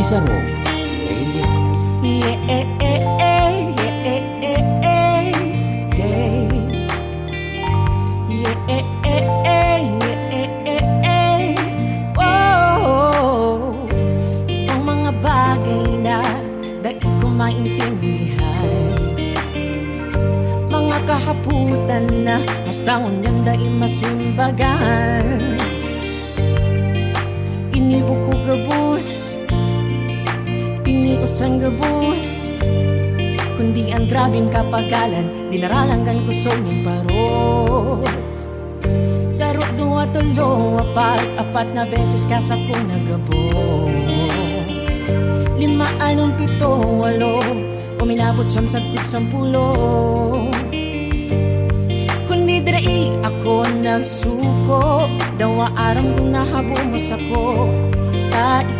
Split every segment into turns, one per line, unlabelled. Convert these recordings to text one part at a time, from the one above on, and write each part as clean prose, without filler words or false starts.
Cesaro Radio.
Itong mga bagay na dahil ko maintindihan, mga kahaputan na hasta ngunyan dahil masimbagan. Inibo ko gabus, inios ang gabus, kundi ang grabing kapagalan, dinaralangan ko suming paros. Saro dua tulo, apat na beses ka sa kong nagabo. 5, 6, 7, 8, uminabot siyang sagot 10. Kundi drai ako nagsuko, dawa aram kong nahabumos ako.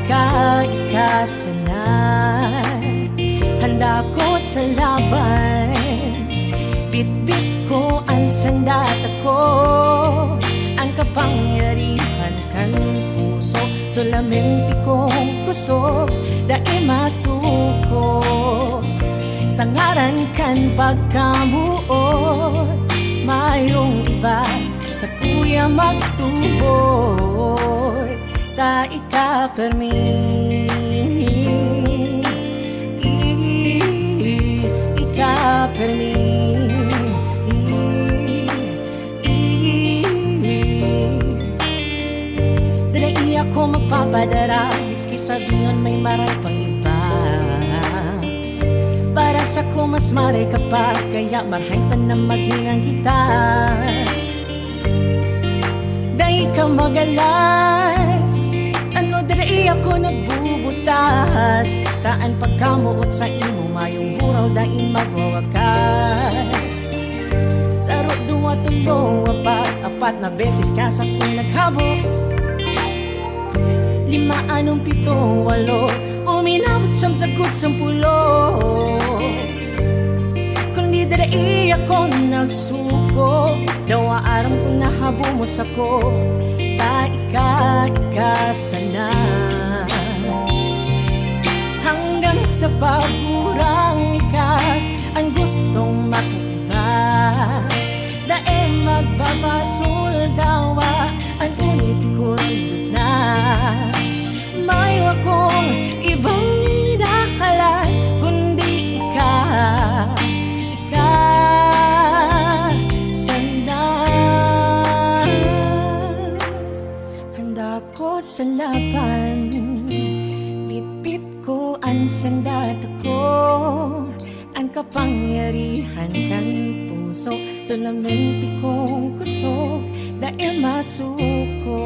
Ika sanay, handa ko sa laban. Bit-bit ko ang sandat ako, ang kapangyarihan kan puso. Solamente kong kusog, dahil masuko. Sa ngaran kan pagkamuot, mayroong iba sa kuya magtuboy. Ta ika permi, ika permi. Dali ako magpapadara, miski sabihin may maray pang iba. Para sa ko mas maray ka pa, kaya marhay pa na maghingang kita. Dahil ka magalas, ano dali ako nagbubutas. Taan pagkamuot sa imo, mayong huraw dahil magwawakas. Saro 2, 3, 4 na beses ka sa kong naghabo. 5, 6, 7, 8, uminabot siyang sagot 10. Kundi dali ako nagsuko, dawa aram kong nahabumos ako. Ta ika sana, hanggang sa pagurang ikat ang gustong makiiba. Dahil magbabasol dawa ang unit ko na. May akong ibang inakalat kundi ika sana. Handa ko sa laban, bit-bit ko ang sandat ako, ang kapangyarihan kan puso. Solamente kong kusog, dahil masuko.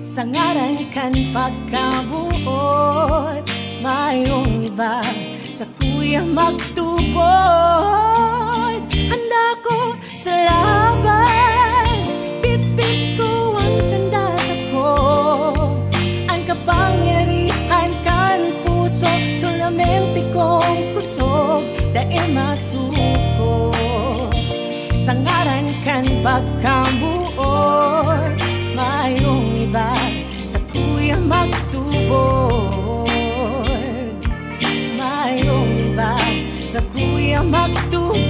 Sa ngaran kan pagkabuot, mayroong iba sa kuya magtubod. Handa ko sa laban, bit-bit ko ang sandat ako, ang kapangyarihan kan puso. Solamente kong kusog, dahil masuko. Sa ngaran kan pagkabuot, mayroong iba sa kuya magtubod. Mayroong iba sa kuya magtubod.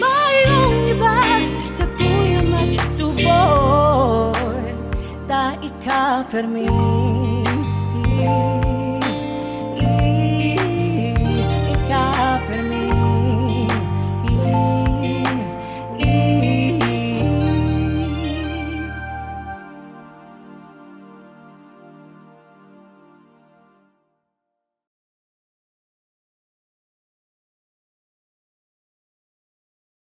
Mayroong iba sa kuya magtubod. Ta ika permi.